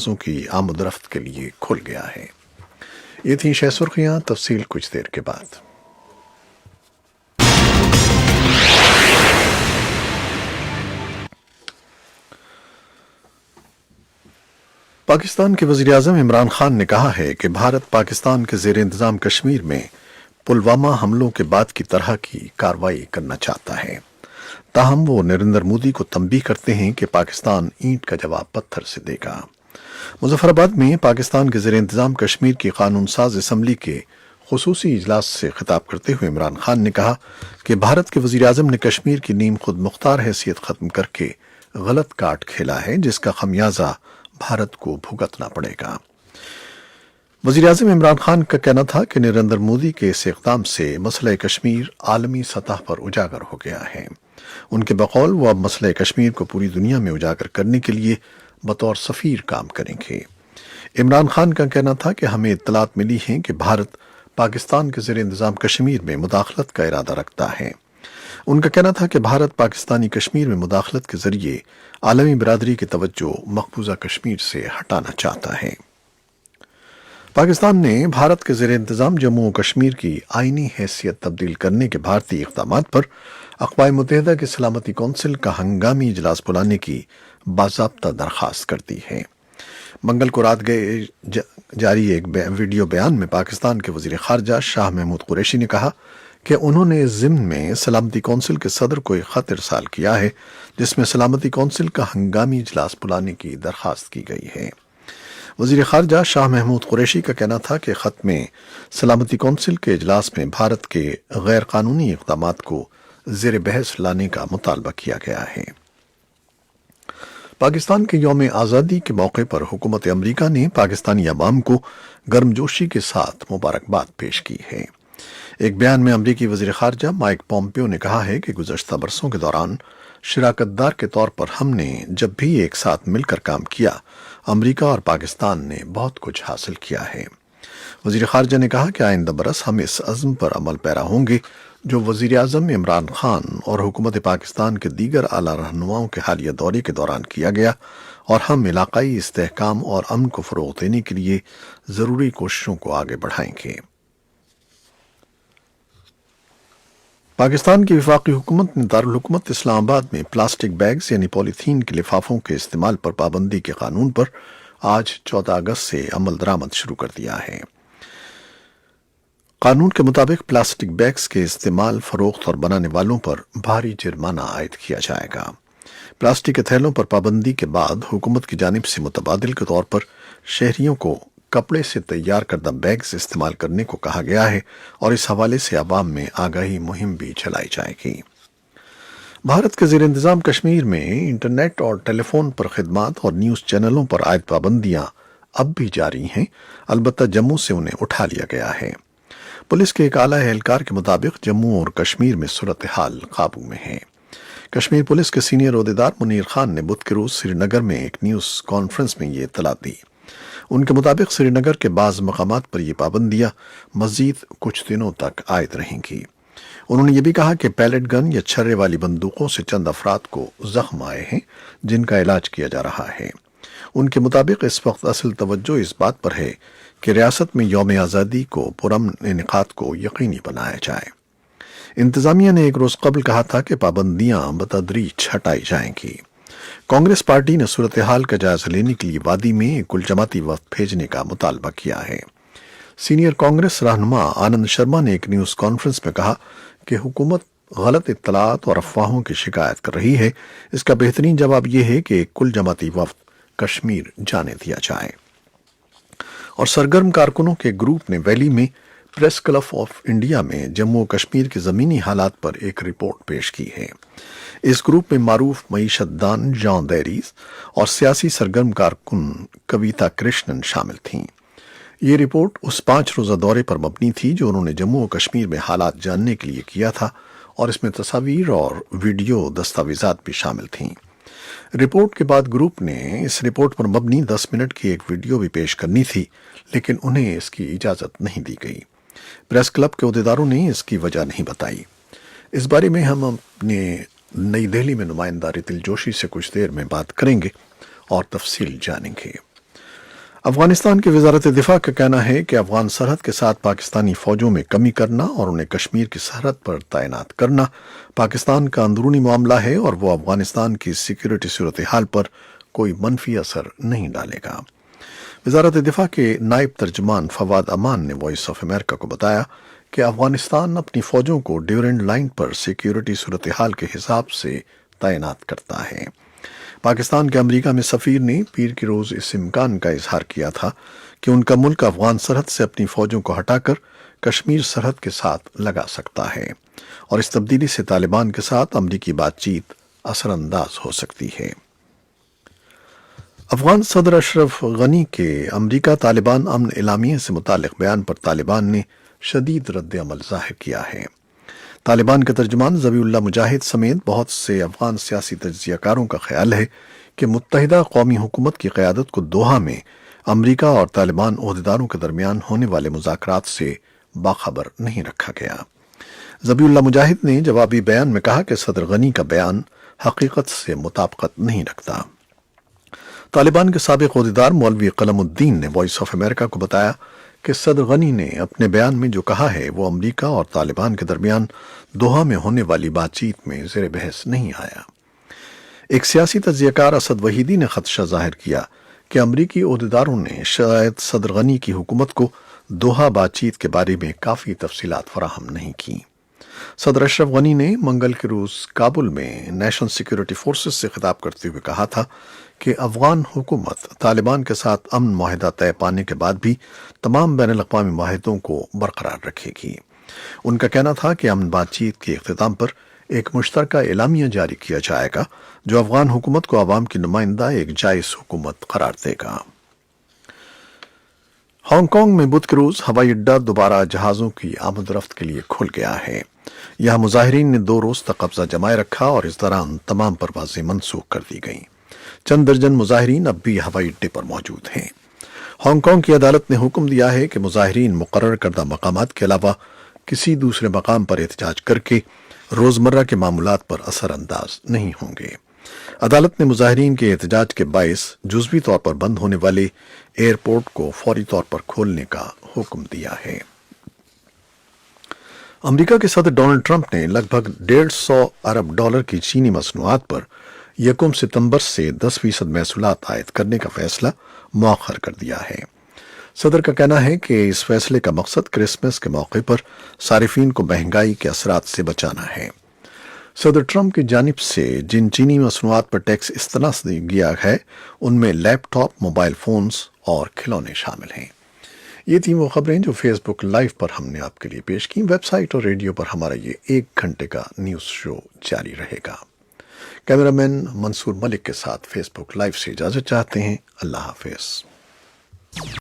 جہازوں کی آمد و رفت کے لیے کھل گیا ہے۔ یہ تھیں شہ سرخیاں، تفصیل کچھ دیر کے بعد۔ پاکستان کے وزیر اعظم عمران خان نے کہا ہے کہ بھارت پاکستان کے زیر انتظام کشمیر میں پلوامہ حملوں کے بعد کی طرح کی کارروائی کرنا چاہتا ہے، تاہم وہ نریندر مودی کو تنبیہ کرتے ہیں کہ پاکستان اینٹ کا جواب پتھر سے دے گا۔ مظفر آباد میں پاکستان کے زیر انتظام کشمیر کی قانون ساز اسمبلی کے خصوصی اجلاس سے خطاب کرتے ہوئے عمران خان نے کہا کہ بھارت کے وزیر اعظم نے کشمیر کی نیم خود مختار حیثیت ختم کر کے غلط کارڈ کھیلا ہے، جس کا خمیازہ بھارت کو بھگتنا پڑے گا۔ وزیر اعظم عمران خان کا کہنا تھا کہ نریندر مودی کے اس اقدام سے مسئلہ کشمیر عالمی سطح پر اجاگر ہو گیا ہے۔ ان کے بقول وہ اب مسئلہ کشمیر کو پوری دنیا میں اجاگر کرنے کے لیے بطور سفیر کام کریں گے۔ عمران خان کا کہنا تھا کہ ہمیں اطلاعات ملی ہیں کہ بھارت پاکستان کے زیر انتظام کشمیر میں مداخلت کا ارادہ رکھتا ہے۔ ان کا کہنا تھا کہ بھارت پاکستانی کشمیر میں مداخلت کے ذریعے عالمی برادری کی توجہ مقبوضہ کشمیر سے ہٹانا چاہتا ہے۔ پاکستان نے بھارت کے زیر انتظام جموں و کشمیر کی آئینی حیثیت تبدیل کرنے کے بھارتی اقدامات پر اقوام متحدہ کی سلامتی کونسل کا ہنگامی اجلاس بلانے کی باضابطہ درخواست کر دی ہے۔ منگل کو رات گئے جاری ایک ویڈیو بیان میں پاکستان کے وزیر خارجہ شاہ محمود قریشی نے کہا کہ انہوں نے اس ضمن میں سلامتی کونسل کے صدر کو ایک خط ارسال کیا ہے، جس میں سلامتی کونسل کا ہنگامی اجلاس بلانے کی درخواست کی گئی ہے۔ وزیر خارجہ شاہ محمود قریشی کا کہنا تھا کہ خط میں سلامتی کونسل کے اجلاس میں بھارت کے غیر قانونی اقدامات کو زیر بحث لانے کا مطالبہ کیا گیا ہے۔ پاکستان کے یوم آزادی کے موقع پر حکومت امریکہ نے پاکستانی عوام کو گرمجوشی کے ساتھ مبارکباد پیش کی ہے۔ ایک بیان میں امریکی وزیر خارجہ مائک پومپیو نے کہا ہے کہ گزشتہ برسوں کے دوران شراکت دار کے طور پر ہم نے جب بھی ایک ساتھ مل کر کام کیا، امریکہ اور پاکستان نے بہت کچھ حاصل کیا ہے۔ وزیر خارجہ نے کہا کہ آئندہ برس ہم اس عزم پر عمل پیرا ہوں گے جو وزیر اعظم عمران خان اور حکومت پاکستان کے دیگر اعلیٰ رہنماؤں کے حالیہ دورے کے دوران کیا گیا، اور ہم علاقائی استحکام اور امن کو فروغ دینے کے لیے ضروری کوششوں کو آگے بڑھائیں گے۔ پاکستان کی وفاقی حکومت نے دارالحکومت اسلام آباد میں پلاسٹک بیگز یعنی پولی تھین کے لفافوں کے استعمال پر پابندی کے قانون پر آج 14 اگست سے عمل درآمد شروع کر دیا ہے۔ قانون کے مطابق پلاسٹک بیگز کے استعمال، فروخت اور بنانے والوں پر بھاری جرمانہ عائد کیا جائے گا۔ پلاسٹک کے تھیلوں پر پابندی کے بعد حکومت کی جانب سے متبادل کے طور پر شہریوں کو کپڑے سے تیار کردہ بیگز استعمال کرنے کو کہا گیا ہے، اور اس حوالے سے عوام میں آگاہی مہم بھی چلائی جائے گی۔ بھارت کے زیر انتظام کشمیر میں انٹرنیٹ اور ٹیلی فون پر خدمات اور نیوز چینلوں پر عائد پابندیاں اب بھی جاری ہیں، البتہ جموں سے انہیں اٹھا لیا گیا ہے۔ پولیس کے ایک اعلیٰ اہلکار کے مطابق جموں اور کشمیر میں صورتحال قابو میں ہے۔ کشمیر پولیس کے سینئر عہدیدار منیر خان نے بدھ کے روز سری نگر میں ایک نیوز کانفرنس میں یہ اطلاع دی۔ ان کے مطابق سری نگر کے بعض مقامات پر یہ پابندیاں مزید کچھ دنوں تک عائد رہیں گی۔ انہوں نے یہ بھی کہا کہ پیلٹ گن یا چھرے والی بندوقوں سے چند افراد کو زخم آئے ہیں، جن کا علاج کیا جا رہا ہے۔ ان کے مطابق اس وقت اصل توجہ اس بات پر ہے کہ ریاست میں یوم آزادی کو پرامن انعقاد کو یقینی بنایا جائے۔ انتظامیہ نے ایک روز قبل کہا تھا کہ پابندیاں بتدریج ہٹائی جائیں گی۔ کانگریس پارٹی نے صورتحال کا جائزہ لینے کے لیے وادی میں ایک کل جماعتی وفد بھیجنے کا مطالبہ کیا ہے۔ سینئر کانگریس رہنما آنند شرما نے ایک نیوز کانفرنس میں کہا کہ حکومت غلط اطلاعات اور افواہوں کی شکایت کر رہی ہے، اس کا بہترین جواب یہ ہے کہ ایک کل جماعتی وفد کشمیر جانے دیا جائے۔ اور سرگرم کارکنوں کے گروپ نے ویلی میں پریس کلب آف انڈیا میں جموں و کشمیر کے زمینی حالات پر ایک رپورٹ پیش کی ہے۔ اس گروپ میں معروف معیشت دان جان دیریز اور سیاسی سرگرم کارکن کویتا کرشنن شامل تھیں۔ یہ رپورٹ اس 5 روزہ دورے پر مبنی تھی جو انہوں نے جموں و کشمیر میں حالات جاننے کے لیے کیا تھا، اور اس میں تصاویر اور ویڈیو دستاویزات بھی شامل تھیں۔ رپورٹ کے بعد گروپ نے اس رپورٹ پر مبنی 10 منٹ کی ایک ویڈیو بھی پیش کرنی تھی، لیکن انہیں اس کی اجازت نہیں دی گئی۔ پریس کلب کے عہدیداروں نے اس کی وجہ نہیں بتائی۔ اس بارے میں ہم اپنے نئی دہلی میں نمائندہ رتل جوشی سے کچھ دیر میں بات کریں گے اور تفصیل جانیں گے۔ افغانستان کی وزارت دفاع کا کہنا ہے کہ افغان سرحد کے ساتھ پاکستانی فوجوں میں کمی کرنا اور انہیں کشمیر کی سرحد پر تعینات کرنا پاکستان کا اندرونی معاملہ ہے اور وہ افغانستان کی سیکورٹی صورتحال پر کوئی منفی اثر نہیں ڈالے گا۔ وزارت دفاع کے نائب ترجمان فواد امان نے وائس آف امریکہ کو بتایا کہ افغانستان اپنی فوجوں کو ڈیورنڈ لائن پر سیکورٹی صورتحال کے حساب سے تعینات کرتا ہے۔ پاکستان کے امریکہ میں سفیر نے پیر کے روز اس امکان کا اظہار کیا تھا کہ ان کا ملک افغان سرحد سے اپنی فوجوں کو ہٹا کر کشمیر سرحد کے ساتھ لگا سکتا ہے اور اس تبدیلی سے طالبان کے ساتھ امریکی بات چیت اثر انداز ہو سکتی ہے۔ افغان صدر اشرف غنی کے امریکہ طالبان امن اعلامیہ سے متعلق بیان پر طالبان نے شدید رد عمل ظاہر کیا ہے۔ طالبان کے ترجمان ذبیح اللہ مجاہد سمیت بہت سے افغان سیاسی تجزیہ کاروں کا خیال ہے کہ متحدہ قومی حکومت کی قیادت کو دوحہ میں امریکہ اور طالبان عہدیداروں کے درمیان ہونے والے مذاکرات سے باخبر نہیں رکھا گیا۔ ذبیح اللہ مجاہد نے جوابی بیان میں کہا کہ صدر غنی کا بیان حقیقت سے مطابقت نہیں رکھتا۔ طالبان کے سابق عہدیدار مولوی قلم الدین نے وائس آف امریکہ کو بتایا کہ صدر غنی نے اپنے بیان میں جو کہا ہے وہ امریکہ اور طالبان کے درمیان دوحہ میں ہونے والی بات چیت میں زیر بحث نہیں آیا۔ ایک سیاسی تجزیہ کار اسد وحیدی نے خدشہ ظاہر کیا کہ امریکی عہدیداروں نے شاید صدر غنی کی حکومت کو دوحہ بات چیت کے بارے میں کافی تفصیلات فراہم نہیں کی۔ صدر اشرف غنی نے منگل کے روز کابل میں نیشنل سیکورٹی فورسز سے خطاب کرتے ہوئے کہا تھا کہ افغان حکومت طالبان کے ساتھ امن معاہدہ طے پانے کے بعد بھی تمام بین الاقوامی معاہدوں کو برقرار رکھے گی۔ ان کا کہنا تھا کہ امن بات چیت کے اختتام پر ایک مشترکہ اعلامیہ جاری کیا جائے گا جو افغان حکومت کو عوام کی نمائندہ ایک جائز حکومت قرار دے گا۔ ہانگ کانگ میں بدھ کے روز ہوائی اڈہ دوبارہ جہازوں کی آمد و رفت کے لیے کھل گیا ہے۔ یہاں مظاہرین نے 2 روز تک قبضہ جمائے رکھا اور اس دوران تمام پروازیں منسوخ کر دی گئیں۔ چند درجن مظاہرین اب بھی ہوائی اڈے پر موجود ہیں۔ ہانگ کانگ کی عدالت نے حکم دیا ہے کہ مظاہرین مقرر کردہ مقامات کے علاوہ کسی دوسرے مقام پر احتجاج کر کے روزمرہ کے معاملات پر اثر انداز نہیں ہوں گے۔ عدالت نے مظاہرین کے احتجاج کے باعث جزوی طور پر بند ہونے والے ایئرپورٹ کو فوری طور پر کھولنے کا حکم دیا ہے۔ امریکہ کے صدر ڈونلڈ ٹرمپ نے لگ بھگ $150 ارب کی چینی مصنوعات پر 1 ستمبر سے 10% محصولات عائد کرنے کا فیصلہ مؤخر کر دیا ہے۔ صدر کا کہنا ہے کہ اس فیصلے کا مقصد کرسمس کے موقع پر صارفین کو مہنگائی کے اثرات سے بچانا ہے۔ صدر ٹرمپ کی جانب سے جن چینی مصنوعات پر ٹیکس استثناء گیا ہے ان میں لیپ ٹاپ، موبائل فونز اور کھلونے شامل ہیں۔ یہ تھیں وہ خبریں جو فیس بک لائیو پر ہم نے آپ کے لیے پیش کی۔ ویب سائٹ اور ریڈیو پر ہمارا یہ 1 گھنٹے کا نیوز شو جاری رہے گا۔ کیمرامین منصور ملک کے ساتھ فیس بک لائیو سے اجازت چاہتے ہیں۔ اللہ حافظ۔